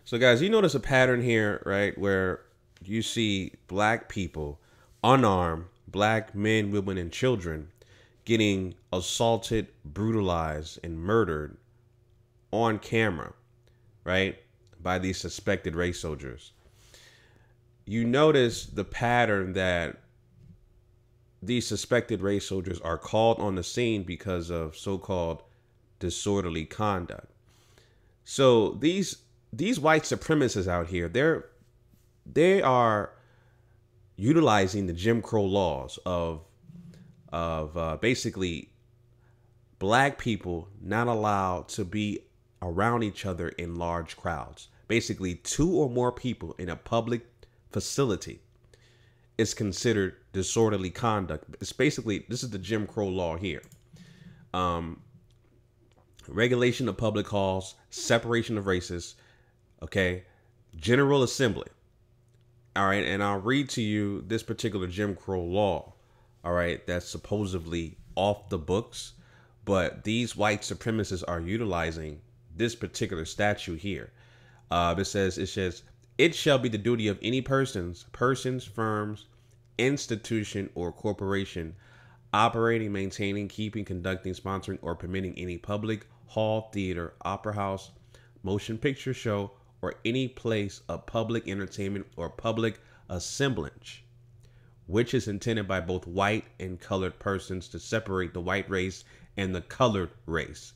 So guys, you notice a pattern here, right? Where you see black people, unarmed, black men, women, and children getting assaulted, brutalized, and murdered on camera, right? By these suspected race soldiers. You notice the pattern that these suspected race soldiers are called on the scene because of so-called disorderly conduct. So these white supremacists out here, they are utilizing the Jim Crow laws of basically black people not allowed to be around each other in large crowds. Basically, 2 or more people in a public facility is considered disorderly conduct. It's basically, this is the Jim Crow law here. Regulation of public halls, separation of races, okay, General Assembly. All right, and I'll read to you this particular Jim Crow law, all right, that's supposedly off the books, but these white supremacists are utilizing this particular statute here. It says, it shall be the duty of any persons, firms, institution, or corporation operating, maintaining, keeping, conducting, sponsoring, or permitting any public hall, theater, opera house, motion picture show, or any place of public entertainment or public assemblage, which is intended by both white and colored persons to separate the white race and the colored race.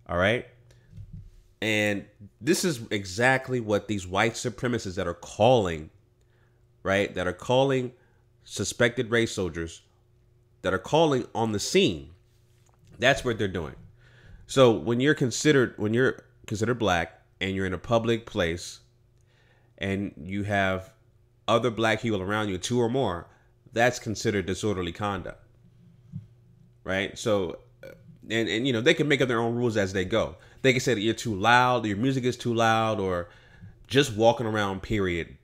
All right. And this is exactly what these white supremacists that are calling, right, that are calling suspected race soldiers, that are calling on the scene. That's what they're doing. So when you're considered black and you're in a public place and you have other black people around you, 2 or more, that's considered disorderly conduct. Right? So, and you know, they can make up their own rules as they go. They can say that you're too loud, your music is too loud, or just walking around, period.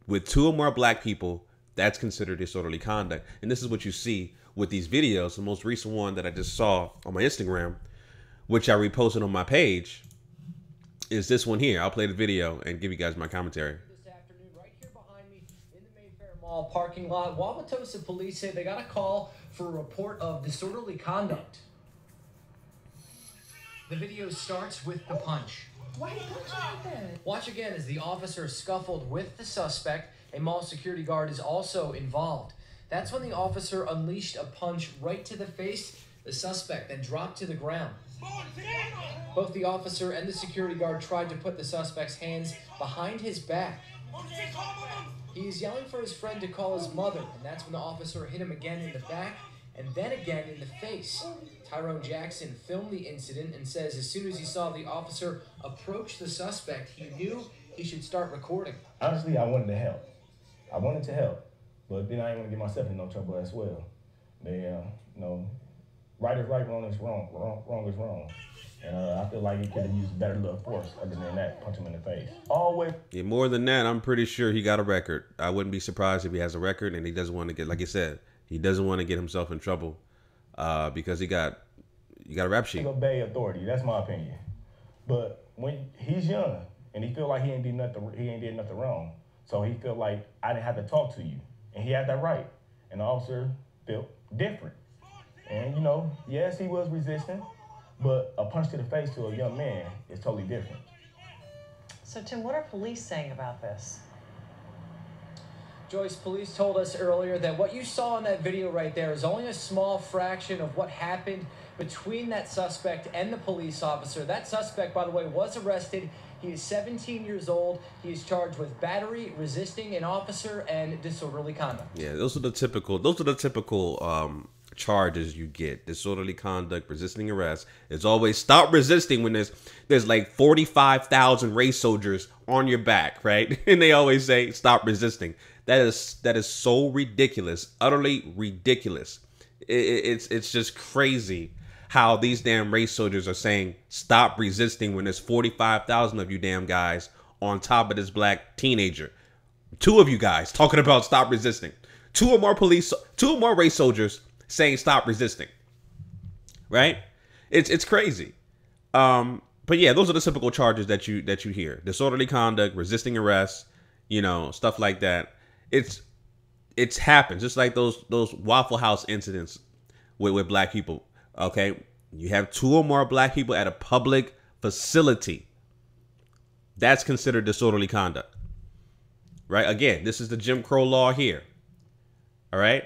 With 2 or more black people, that's considered disorderly conduct. And this is what you see with these videos. The most recent one that I just saw on my Instagram, which I reposted on my page, is this one here. I'll play the video and give you guys my commentary. This afternoon, right here behind me in the Mayfair Mall parking lot, Wauwatosa police say they got a call for a report of disorderly conduct. The video starts with the punch. Why did you punch like that? Watch again as the officer scuffled with the suspect. A mall security guard is also involved. That's when the officer unleashed a punch right to the face. The suspect then dropped to the ground. Both the officer and the security guard tried to put the suspect's hands behind his back. He is yelling for his friend to call his mother, and that's when the officer hit him again in the back and then again in the face. Tyrone Jackson filmed the incident and says as soon as he saw the officer approach the suspect, he knew he should start recording. Honestly, I wanted to help. I wanted to help, but then I didn't want to get myself in no trouble as well. They, you know, right is right, wrong is wrong, wrong is wrong. And I feel like he could have used better little force other than that, punch him in the face. Always. Yeah, more than that, I'm pretty sure he got a record. I wouldn't be surprised if he has a record and he doesn't want to get, like you said, he doesn't want to get himself in trouble because you got a rap sheet. Obey authority. That's my opinion. But when he's young and he feel like he ain't did nothing wrong, so he feel like I didn't have to talk to you, and he had that right. And the officer felt different. And you know, yes, he was resisting, but a punch to the face to a young man is totally different. So Tim, what are police saying about this? Joyce, police told us earlier that what you saw in that video right there is only a small fraction of what happened between that suspect and the police officer. That suspect, by the way, was arrested. He is 17 years old. He is charged with battery, resisting an officer, and disorderly conduct. Yeah, those are the typical charges you get. Disorderly conduct, resisting arrest. It's always stop resisting when there's like 45,000 race soldiers on your back, right? And they always say stop resisting. That is so ridiculous, utterly ridiculous. It's just crazy how these damn race soldiers are saying stop resisting when there's 45,000 of you damn guys on top of this black teenager. 2 of you guys talking about stop resisting. 2 or more race soldiers saying stop resisting. Right? It's crazy. But yeah, those are the typical charges that you hear: disorderly conduct, resisting arrest, stuff like that. It's happened, just like those Waffle House incidents with black people. Okay, you have 2 or more black people at a public facility. That's considered disorderly conduct, right? Again, this is the Jim Crow law here. All right,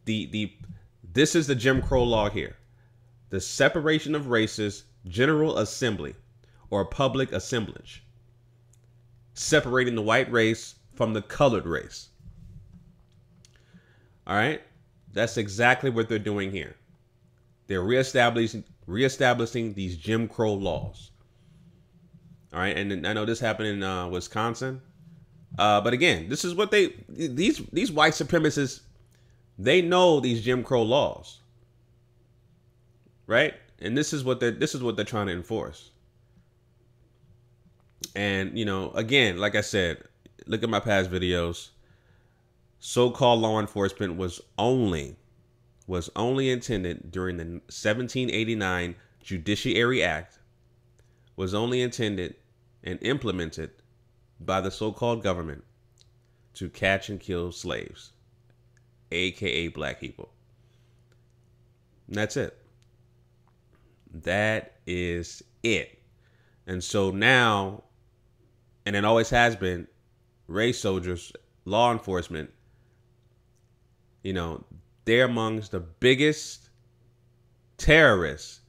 this is the Jim Crow law here. The separation of races General Assembly or public assemblage, separating the white race from the colored race. All right, that's exactly what they're doing here. They're reestablishing these Jim Crow laws. All right, and I know this happened in Wisconsin, but again, this is what these white supremacists, they know these Jim Crow laws, right? And this is what they're trying to enforce. And again, like I said, look at my past videos. So-called law enforcement was only intended during the 1789 Judiciary Act, was only intended and implemented by the so-called government to catch and kill slaves, aka black people. And that's it. That is it. And so now, and it always has been, race soldiers, law enforcement, they're amongst the biggest terrorists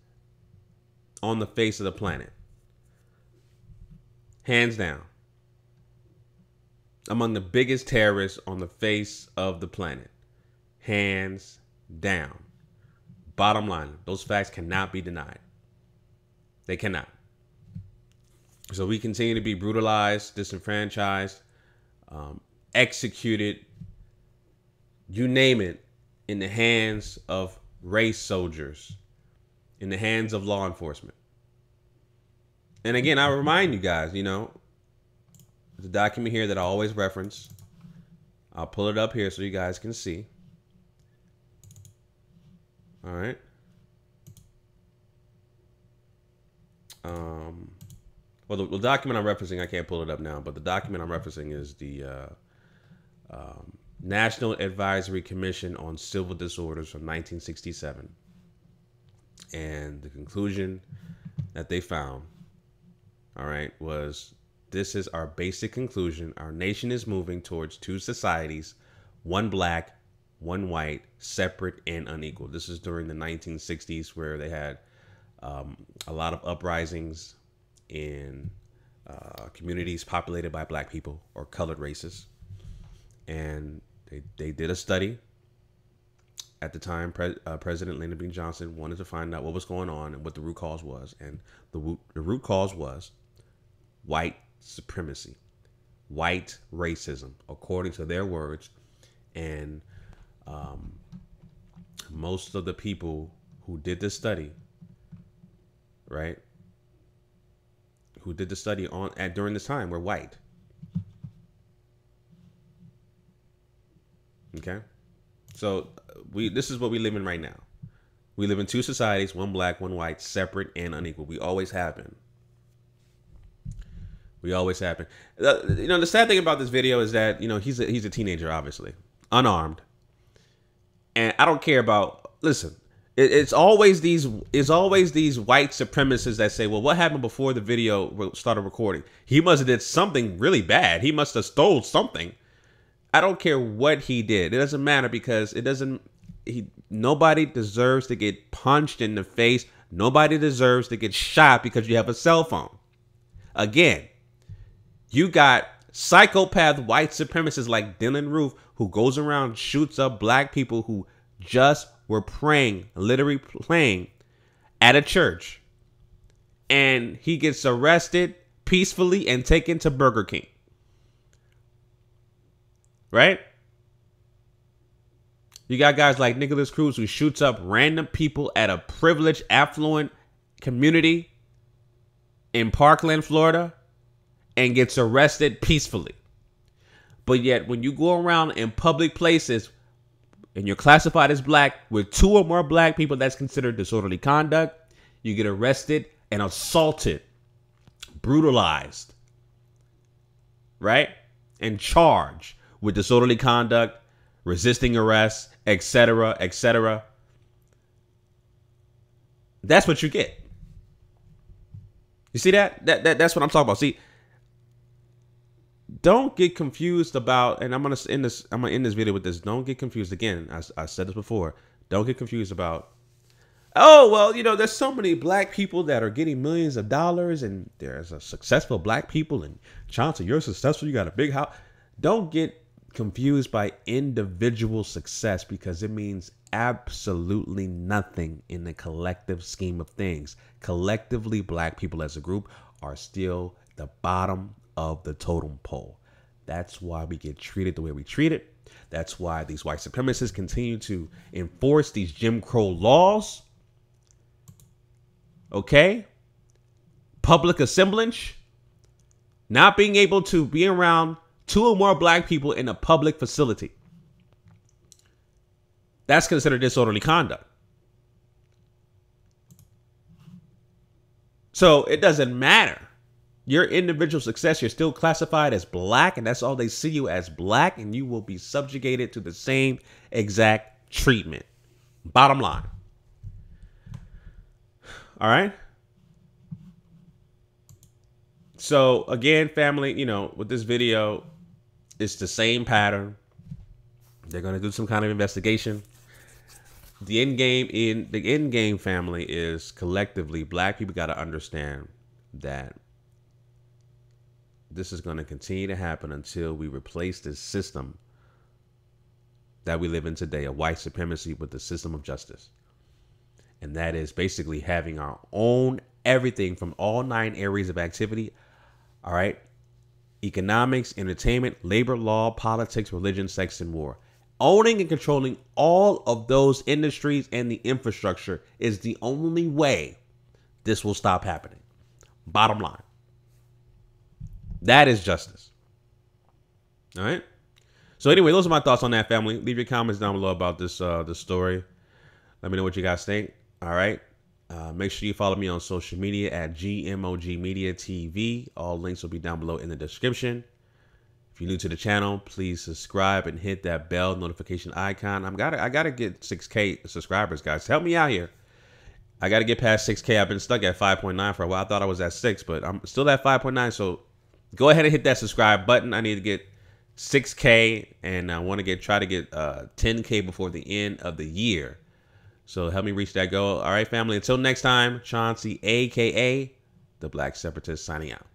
on the face of the planet. Hands down. Among the biggest terrorists on the face of the planet. Hands down. Bottom line, those facts cannot be denied. They cannot. So we continue to be brutalized, disenfranchised, executed, you name it, in the hands of race soldiers, in the hands of law enforcement. And again, I remind you guys, the document here that I always reference. I'll pull it up here so you guys can see. All right. Well, the document I'm referencing, I can't pull it up now, but the document I'm referencing is the National Advisory Commission on Civil Disorders from 1967. And the conclusion that they found, all right, was this is our basic conclusion. Our nation is moving towards 2 societies, one black, one white, separate and unequal. This is during the 1960s where they had a lot of uprisings in communities populated by black people or colored races. And they did a study. At the time, President Lyndon B. Johnson wanted to find out what was going on and what the root cause was. And the root cause was white supremacy, white racism, according to their words. And most of the people who did this study, right, who did the study during this time were white. Okay, so this is what we live in right now. We live in 2 societies, one black, one white, separate and unequal. We always have been. We always have been. The sad thing about this video is that he's a teenager, obviously, unarmed, and I don't care about. Listen, it's always these white supremacists that say, well, what happened before the video started recording? He must have did something really bad. He must have stole something. I don't care what he did. It doesn't matter because nobody deserves to get punched in the face. Nobody deserves to get shot because you have a cell phone. Again, you got psychopath white supremacists like Dylan Roof who goes around, shoots up black people who just were praying, literally praying at a church. And he gets arrested peacefully and taken to Burger King. Right? You got guys like Nicholas Cruz who shoots up random people at a privileged, affluent community in Parkland, Florida, and gets arrested peacefully. But yet, when you go around in public places and you're classified as black with 2 or more black people, that's considered disorderly conduct. You get arrested and assaulted, brutalized, right? And charged with disorderly conduct, resisting arrest, etc., etc. That's what you get. You see that? That's what I'm talking about. See, don't get confused about, and I'm gonna end this video with this. Don't get confused again. I said this before. Don't get confused about, oh, well, you know, there's so many black people that are getting millions of dollars, and there's a successful black people, and Chauncey, you're successful, you got a big house. Don't get confused by individual success, because it means absolutely nothing in the collective scheme of things. Collectively, black people as a group are still the bottom of the totem pole. That's why we get treated the way we treat it. That's why these white supremacists continue to enforce these Jim Crow laws. Okay? Public assemblage. Not being able to be around 2 or more black people in a public facility. That's considered disorderly conduct. So it doesn't matter. Your individual success, you're still classified as black, and that's all they see you as, black, and you will be subjugated to the same exact treatment. Bottom line. All right? So again, family, you know, with this video, it's the same pattern. They're going to do some kind of investigation. The end game family is collectively black people got to understand that this is going to continue to happen until we replace this system that we live in today, a white supremacy, with the system of justice. And that is basically having our own everything from all 9 areas of activity. All right. Economics, entertainment, labor law, politics, religion, sex, and war. Owning and controlling all of those industries and the infrastructure is the only way this will stop happening. Bottom line. That is justice. All right. So anyway, those are my thoughts on that, family. Leave your comments down below about this story. Let me know what you guys think. All right. Make sure you follow me on social media at GMOGMediaTV. All links will be down below in the description. If you're new to the channel, please subscribe and hit that bell notification icon. I gotta get 6K subscribers, guys. Help me out here. I gotta get past 6K. I've been stuck at 5.9 for a while. I thought I was at 6, but I'm still at 5.9. So go ahead and hit that subscribe button. I need to get 6K, and I want to try to get 10K before the end of the year. So help me reach that goal. All right, family. Until next time, Chauncey, aka the Black Separatist, signing out.